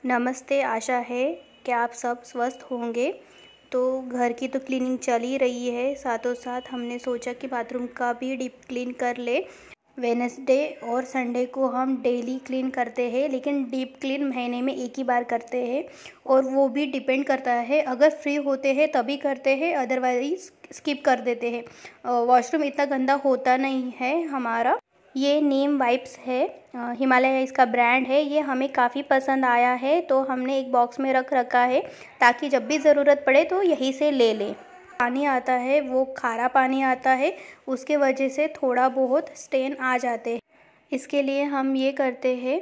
नमस्ते, आशा है कि आप सब स्वस्थ होंगे। तो घर की तो क्लीनिंग चल ही रही है, साथों साथ हमने सोचा कि बाथरूम का भी डीप क्लीन कर ले। वेडनेसडे और संडे को हम डेली क्लीन करते हैं, लेकिन डीप क्लीन महीने में एक ही बार करते हैं और वो भी डिपेंड करता है, अगर फ्री होते हैं तभी करते हैं, अदरवाइज़ स्किप कर देते हैं। वॉशरूम इतना गंदा होता नहीं है हमारा। ये नीम वाइप्स है, हिमालय इसका ब्रांड है। ये हमें काफ़ी पसंद आया है तो हमने एक बॉक्स में रख रखा है ताकि जब भी ज़रूरत पड़े तो यहीं से ले लें। पानी आता है वो खारा पानी आता है, उसके वजह से थोड़ा बहुत स्टेन आ जाते हैं। इसके लिए हम ये करते हैं,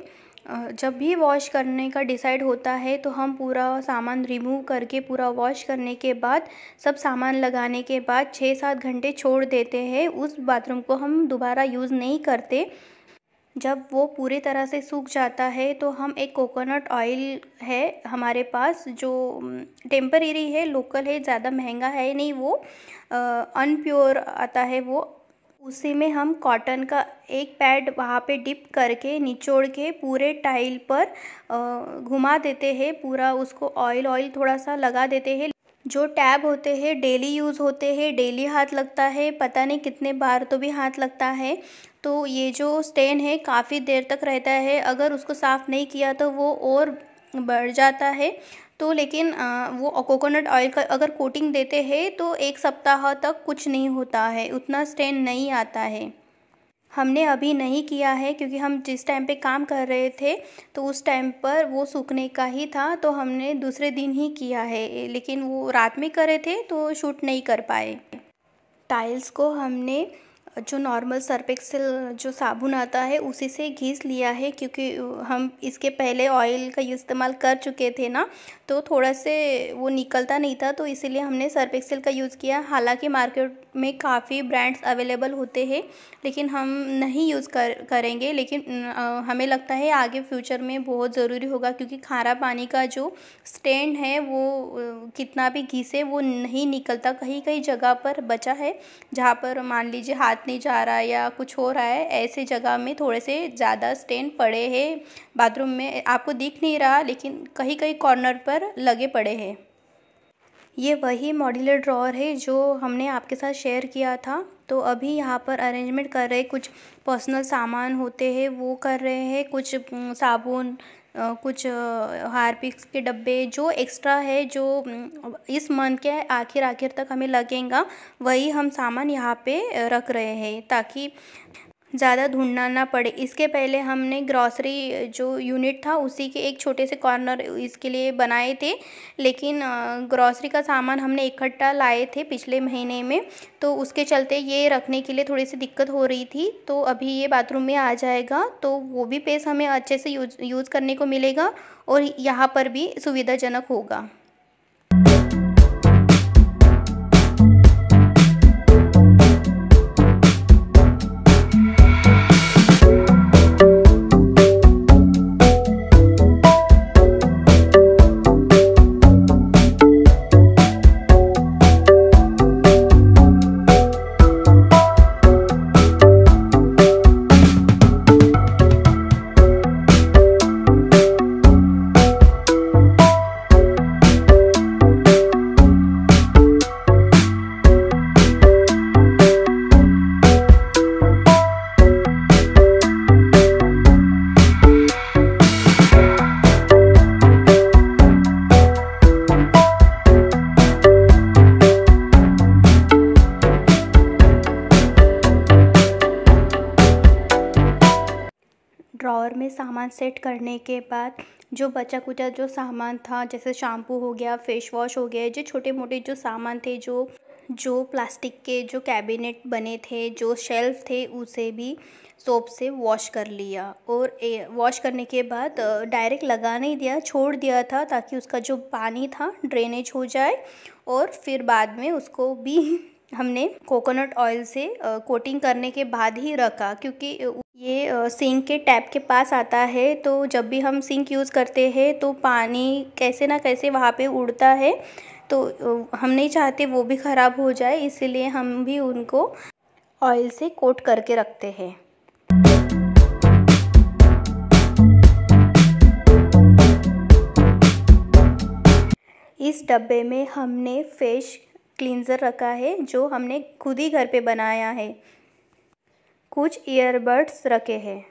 जब भी वॉश करने का डिसाइड होता है तो हम पूरा सामान रिमूव करके पूरा वॉश करने के बाद सब सामान लगाने के बाद 6-7 घंटे छोड़ देते हैं। उस बाथरूम को हम दोबारा यूज़ नहीं करते। जब वो पूरी तरह से सूख जाता है तो हम एक कोकोनट ऑयल है हमारे पास, जो टेम्परेरी है, लोकल है, ज़्यादा महंगा है नहीं, वो अनप्योर आता है वो। उसी में हम कॉटन का एक पैड वहाँ पे डिप करके निचोड़ के पूरे टाइल पर घुमा देते हैं, पूरा उसको ऑयल थोड़ा सा लगा देते हैं। जो टैब होते हैं डेली यूज़ होते हैं, डेली हाथ लगता है, पता नहीं कितने बार तो भी हाथ लगता है। तो ये जो स्टेन है काफ़ी देर तक रहता है, अगर उसको साफ़ नहीं किया तो वो और बढ़ जाता है। तो लेकिन वो कोकोनट ऑयल का अगर कोटिंग देते हैं तो 1 सप्ताह तक कुछ नहीं होता है, उतना स्टेन नहीं आता है। हमने अभी नहीं किया है क्योंकि हम जिस टाइम पे काम कर रहे थे तो उस टाइम पर वो सूखने का ही था, तो हमने दूसरे दिन ही किया है, लेकिन वो रात में करे थे तो शूट नहीं कर पाए। टाइल्स को हमने जो नॉर्मल सर्फ एक्सेल जो साबुन आता है उसी से घिस लिया है, क्योंकि हम इसके पहले ऑयल का इस्तेमाल कर चुके थे ना, तो थोड़ा से वो निकलता नहीं था, तो इसीलिए हमने सर्फ एक्सेल का यूज़ किया। हालांकि मार्केट में काफ़ी ब्रांड्स अवेलेबल होते हैं, लेकिन हम नहीं यूज़ करेंगे। लेकिन हमें लगता है आगे फ्यूचर में बहुत ज़रूरी होगा, क्योंकि खारा पानी का जो स्टेन है वो कितना भी घिसे वो नहीं निकलता। कहीं कहीं जगह पर बचा है, जहाँ पर मान लीजिए हाथ नहीं जा रहा या कुछ हो रहा है, ऐसे जगह में थोड़े से ज़्यादा स्टेन पड़े हैं। बाथरूम में आपको दिख नहीं रहा, लेकिन कहीं कहीं कॉर्नर पर लगे पड़े हैं। ये वही मॉड्यूलर ड्रॉअर है जो हमने आपके साथ शेयर किया था। तो अभी यहाँ पर अरेंजमेंट कर रहे, कुछ पर्सनल सामान होते हैं वो कर रहे हैं, कुछ साबुन, कुछ हार्पिक्स के डब्बे जो एक्स्ट्रा है, जो इस मंथ के आखिर तक हमें लगेगा, वही हम सामान यहाँ पे रख रहे हैं ताकि ज़्यादा ढूंढना ना पड़े। इसके पहले हमने ग्रॉसरी जो यूनिट था उसी के एक छोटे से कॉर्नर इसके लिए बनाए थे, लेकिन ग्रॉसरी का सामान हमने इकट्ठा लाए थे पिछले महीने में, तो उसके चलते ये रखने के लिए थोड़ी सी दिक्कत हो रही थी। तो अभी ये बाथरूम में आ जाएगा तो वो भी स्पेस हमें अच्छे से यूज़ करने को मिलेगा और यहाँ पर भी सुविधाजनक होगा। ड्रॉअर में सामान सेट करने के बाद जो बचा कुचा जो सामान था, जैसे शैम्पू हो गया, फेस वॉश हो गया, जो छोटे मोटे जो सामान थे, जो प्लास्टिक के जो कैबिनेट बने थे, जो शेल्फ थे, उसे भी सोप से वॉश कर लिया। और वॉश करने के बाद डायरेक्ट लगा नहीं दिया, छोड़ दिया था ताकि उसका जो पानी था ड्रेनेज हो जाए, और फिर बाद में उसको भी हमने कोकोनट ऑयल से कोटिंग करने के बाद ही रखा, क्योंकि ये सिंक के टैप के पास आता है, तो जब भी हम सिंक यूज़ करते हैं तो पानी कैसे ना कैसे वहाँ पे उड़ता है, तो हम नहीं चाहते वो भी ख़राब हो जाए, इसीलिए हम भी उनको ऑयल से कोट करके रखते हैं। इस डब्बे में हमने फेस क्लींजर रखा है जो हमने खुद ही घर पे बनाया है। कुछ ईयरबड्स रखे हैं।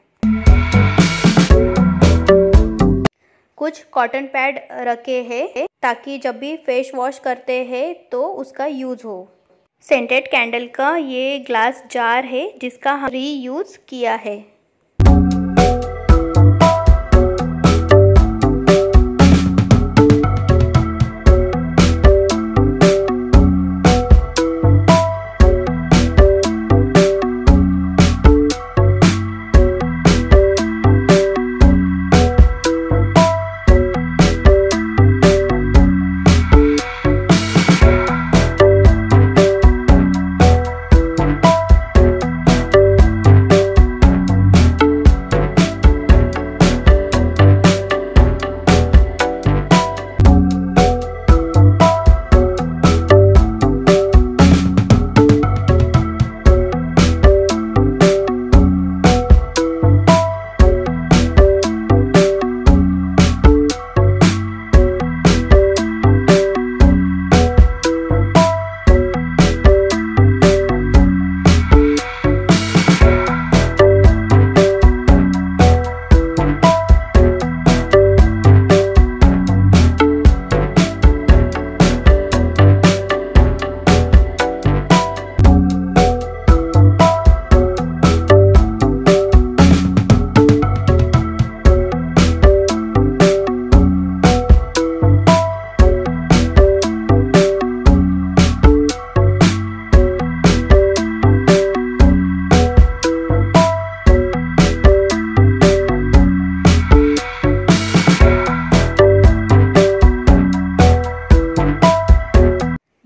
कुछ कॉटन पैड रखे हैं ताकि जब भी फेस वॉश करते हैं तो उसका यूज़ हो। सेंटेड कैंडल का ये ग्लास जार है जिसका हम रीयूज़ किया है।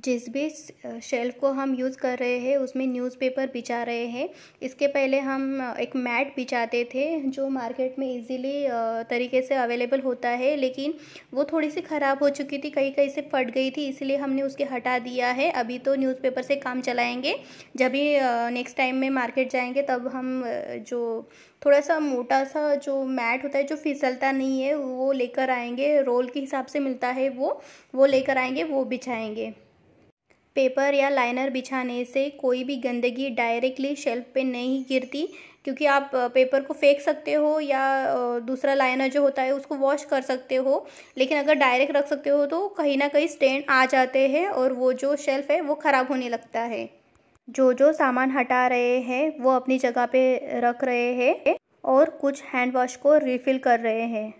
जिस भी शेल्फ को हम यूज़ कर रहे हैं उसमें न्यूज़पेपर बिछा रहे हैं। इसके पहले हम एक मैट बिछाते थे जो मार्केट में इजीली तरीके से अवेलेबल होता है, लेकिन वो थोड़ी सी ख़राब हो चुकी थी, कहीं कहीं से फट गई थी, इसलिए हमने उसके हटा दिया है। अभी तो न्यूज़पेपर से काम चलाएंगे। जब भी नेक्स्ट टाइम में मार्केट जाएंगे तब हम जो थोड़ा सा मोटा सा जो मैट होता है जो फिसलता नहीं है वो लेकर आएंगे। रोल के हिसाब से मिलता है वो लेकर आएंगे, वो बिछाएंगे। पेपर या लाइनर बिछाने से कोई भी गंदगी डायरेक्टली शेल्फ पे नहीं गिरती, क्योंकि आप पेपर को फेंक सकते हो या दूसरा लाइनर जो होता है उसको वॉश कर सकते हो, लेकिन अगर डायरेक्ट रख सकते हो तो कहीं ना कहीं स्टेन आ जाते हैं और वो जो शेल्फ है वो ख़राब होने लगता है। जो सामान हटा रहे हैं वो अपनी जगह पे रख रहे हैं और कुछ हैंड वॉश को रिफ़िल कर रहे हैं।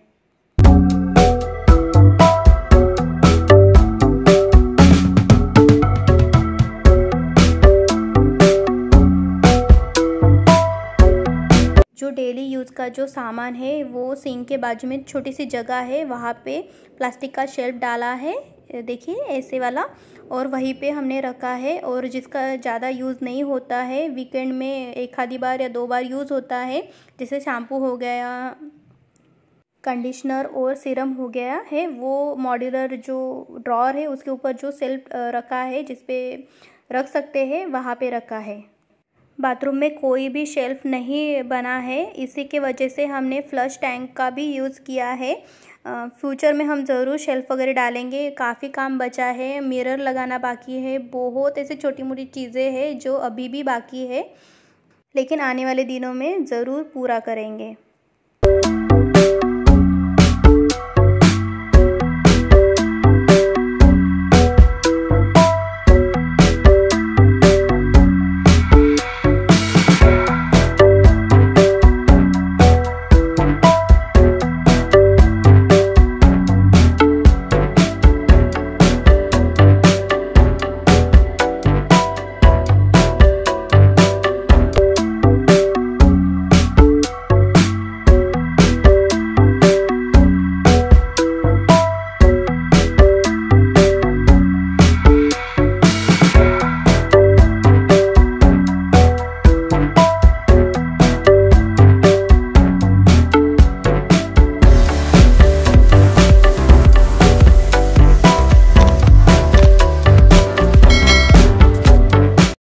जो डेली यूज़ का जो सामान है वो सिंक के बाजू में छोटी सी जगह है, वहाँ पे प्लास्टिक का शेल्फ डाला है, देखिए ऐसे वाला, और वहीं पे हमने रखा है। और जिसका ज़्यादा यूज़ नहीं होता है, वीकेंड में एक आधी बार या 2 बार यूज़ होता है, जैसे शैम्पू हो गया, कंडीशनर और सीरम हो गया है, वो मॉड्यूलर जो ड्रॉअर है उसके ऊपर जो शेल्फ रखा है जिस पे रख सकते हैं वहाँ पे रखा है। बाथरूम में कोई भी शेल्फ नहीं बना है, इसी के वजह से हमने फ्लश टैंक का भी यूज़ किया है। फ्यूचर में हम ज़रूर शेल्फ वगैरह डालेंगे। काफ़ी काम बचा है, मिरर लगाना बाकी है, बहुत ऐसे छोटी मोटी चीज़ें हैं जो अभी भी बाकी है, लेकिन आने वाले दिनों में ज़रूर पूरा करेंगे।